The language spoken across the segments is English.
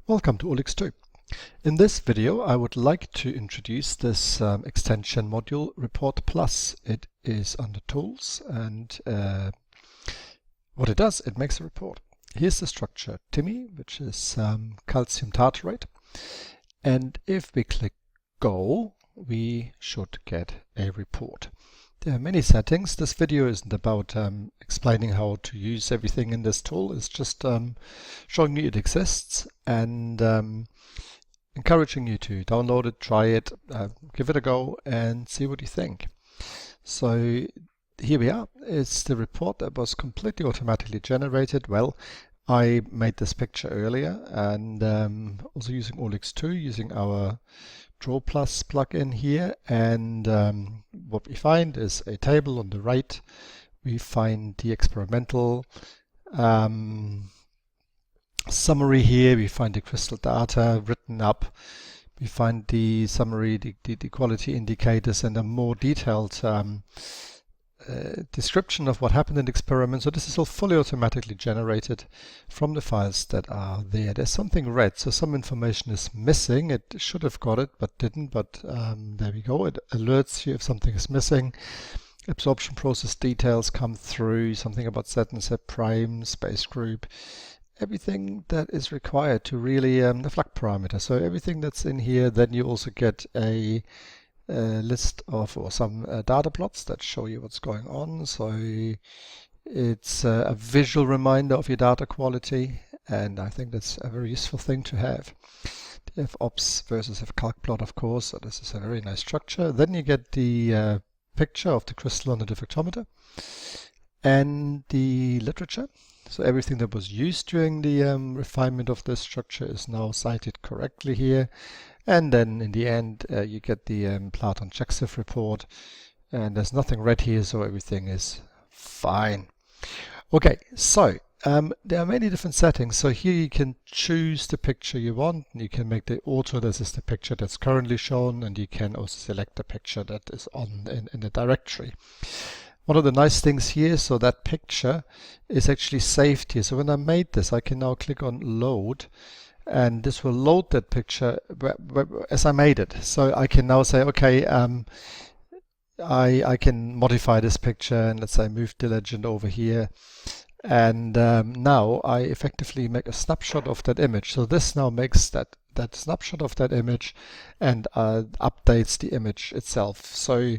Welcome to Olix2. In this video I would like to introduce this extension module ReportPlus. It is under Tools and what it does, it makes a report. Here's the structure TIMI, which is calcium tartarate, and if we click Go we should get a report. There are many settings. This video isn't about explaining how to use everything in this tool. It's just showing you it exists and encouraging you to download it, try it, give it a go and see what you think. So here we are. It's the report that was completely automatically generated. Well, I made this picture earlier and also using Olix2, using our ReportPlus plugin here, and what we find is a table on the right. We find the experimental summary here. We find the crystal data written up. We find the summary, the quality indicators, and a more detailed description of what happened in the experiment. So this is all fully automatically generated from the files that are there. There's something red, so some information is missing. It should have got it but didn't, but there we go. It alerts you if something is missing. Absorption process details come through, something about Z and Z prime, space group, everything that is required to really the FLAG parameter. So everything that's in here. Then you also get a list of or some data plots that show you what's going on. So it's a visual reminder of your data quality, and I think that's a very useful thing to have. The FOps versus FCalc plot, of course, so this is a very nice structure. Then you get the picture of the crystal on the diffractometer and the literature. So everything that was used during the refinement of this structure is now cited correctly here. And then in the end you get the Platon-Cheksev report, and there's nothing red here, so everything is fine. Okay, so there are many different settings. So here you can choose the picture you want, and you can make the auto, this is the picture that's currently shown, and you can also select the picture that is on in the directory. One of the nice things here, so that picture is actually saved here. So when I made this, I can now click on load, and this will load that picture as I made it. So I can now say, okay, I can modify this picture, and let's say move the legend over here. And now I effectively make a snapshot of that image. So this now makes that snapshot of that image and updates the image itself. So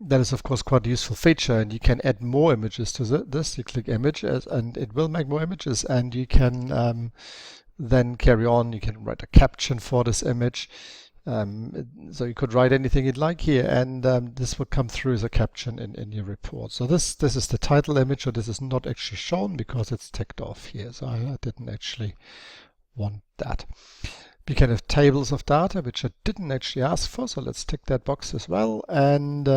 that is of course quite a useful feature, and you can add more images to this. You click image and it will make more images, and you can then carry on. You can write a caption for this image. So you could write anything you'd like here, and this would come through as a caption in your report. So this is the title image, so this is not actually shown because it's ticked off here. So I didn't actually want that. We can have tables of data, which I didn't actually ask for, so let's tick that box as well. And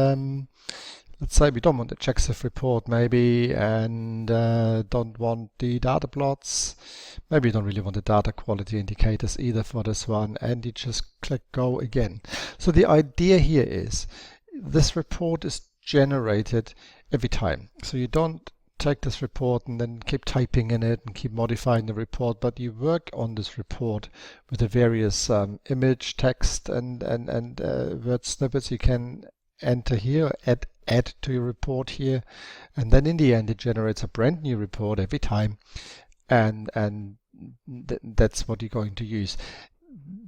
let's say we don't want the Cheksev report maybe, and don't want the data plots. Maybe you don't really want the data quality indicators either for this one, and you just click go again. So the idea here is this report is generated every time. So you don't take this report and then keep typing in it and keep modifying the report, but you work on this report with the various image, text and word snippets you can enter here, add to your report here, and then in the end it generates a brand new report every time, and that's what you're going to use.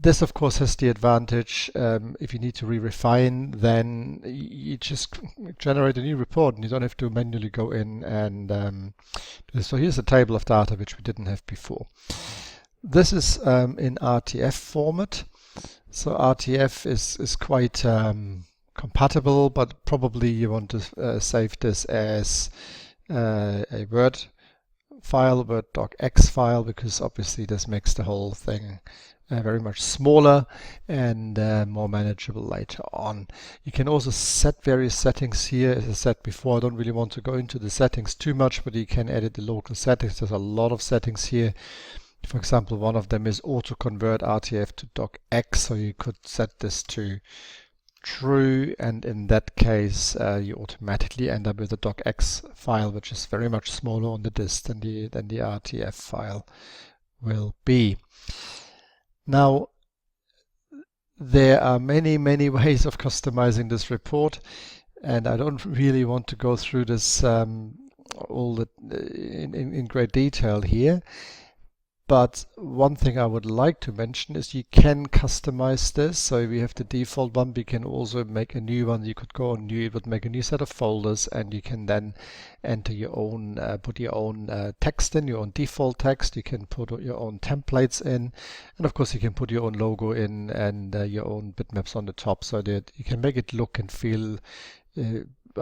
This of course has the advantage, if you need to refine, then you just generate a new report and you don't have to manually go in and do this. So here's a table of data which we didn't have before. This is in RTF format. So RTF is quite compatible, but probably you want to save this as a Word file, Word docx file, because obviously this makes the whole thing very much smaller and more manageable later on. You can also set various settings here. As I said before, I don't really want to go into the settings too much, but you can edit the local settings. There's a lot of settings here. For example, one of them is auto convert RTF to docx, so you could set this to true, and in that case you automatically end up with a docx file, which is very much smaller on the disk than the RTF file will be. Now, there are many ways of customizing this report, and I don't really want to go through this all the, in great detail here. But one thing I would like to mention is you can customize this. So we have the default one, we can also make a new one. You could go on new, it would make a new set of folders, and you can then enter your own, put your own text in, your own default text. You can put your own templates in, and of course you can put your own logo in and your own bitmaps on the top, so that you can make it look and feel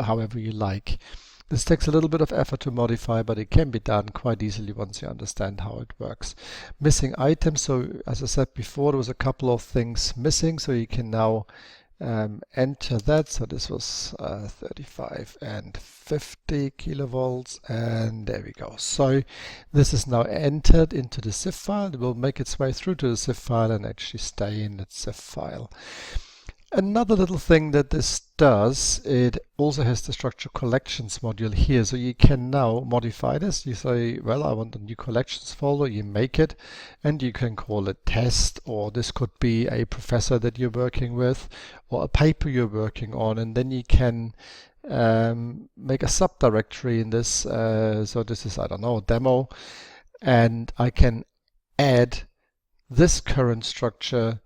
however you like. This takes a little bit of effort to modify, but it can be done quite easily once you understand how it works. Missing items. So as I said before, there was a couple of things missing, so you can now enter that. So this was 35 and 50 kilovolts, and there we go. So this is now entered into the ZIP file. It will make its way through to the ZIP file and actually stay in that ZIP file. Another little thing that this does, it also has the structure collections module here. So you can now modify this. You say, well, I want a new collections folder. You make it, and you can call it test, or this could be a professor that you're working with, or a paper you're working on, and then you can make a subdirectory in this. So this is, I don't know, demo, and I can add this current structure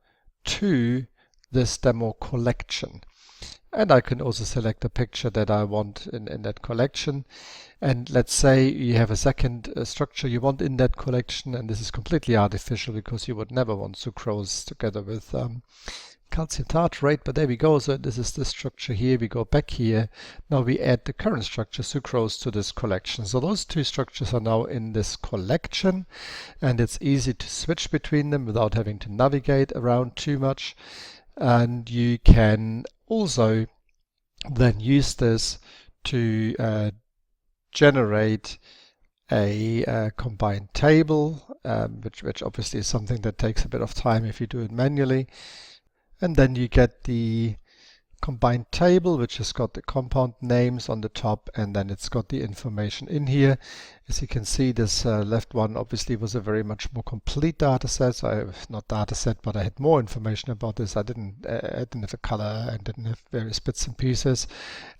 to this demo collection. And I can also select a picture that I want in that collection. And let's say you have a second structure you want in that collection, and this is completely artificial because you would never want sucrose together with calcium tartrate, but there we go. So this is the structure here. We go back here. Now we add the current structure, sucrose, to this collection. So those two structures are now in this collection, and it's easy to switch between them without having to navigate around too much. And you can also then use this to generate a combined table, which obviously is something that takes a bit of time if you do it manually. And then you get the combined table, which has got the compound names on the top, and then it's got the information in here. As you can see, this left one obviously was a very much more complete data set. So not data set, but I had more information about this. I didn't have a color and didn't have various bits and pieces.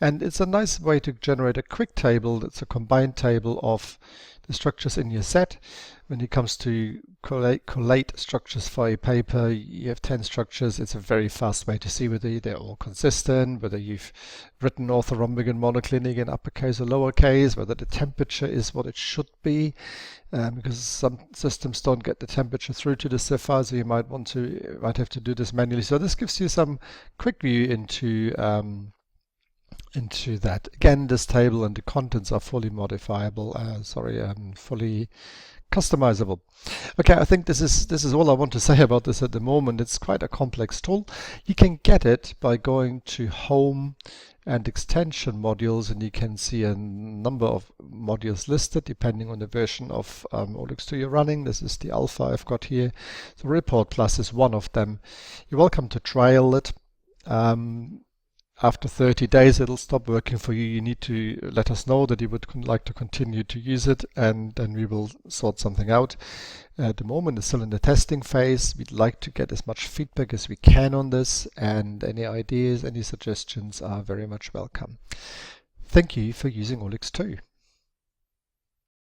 And it's a nice way to generate a quick table. It's a combined table of the structures in your set. When it comes to collate structures for a paper, you have 10 structures. It's a very fast way to see whether they're all consistent, whether you've written orthorhombic and monoclinic in uppercase or lowercase, whether the temperature is what it should be, because some systems don't get the temperature through to the ZIP file, so you might have to do this manually. So this gives you some quick view into that. Again, this table and the contents are fully modifiable. Fully customizable. Okay, I think this is all I want to say about this at the moment. It's quite a complex tool. You can get it by going to Home and Extension Modules, and you can see a number of modules listed depending on the version of Olix 2 you're running. This is the alpha I've got here. So ReportPlus is one of them. You're welcome to trial it. After 30 days, it'll stop working for you. You need to let us know that you would like to continue to use it, and then we will sort something out. At the moment, it's still in the testing phase. We'd like to get as much feedback as we can on this, and any ideas, any suggestions are very much welcome. Thank you for using Olix 2.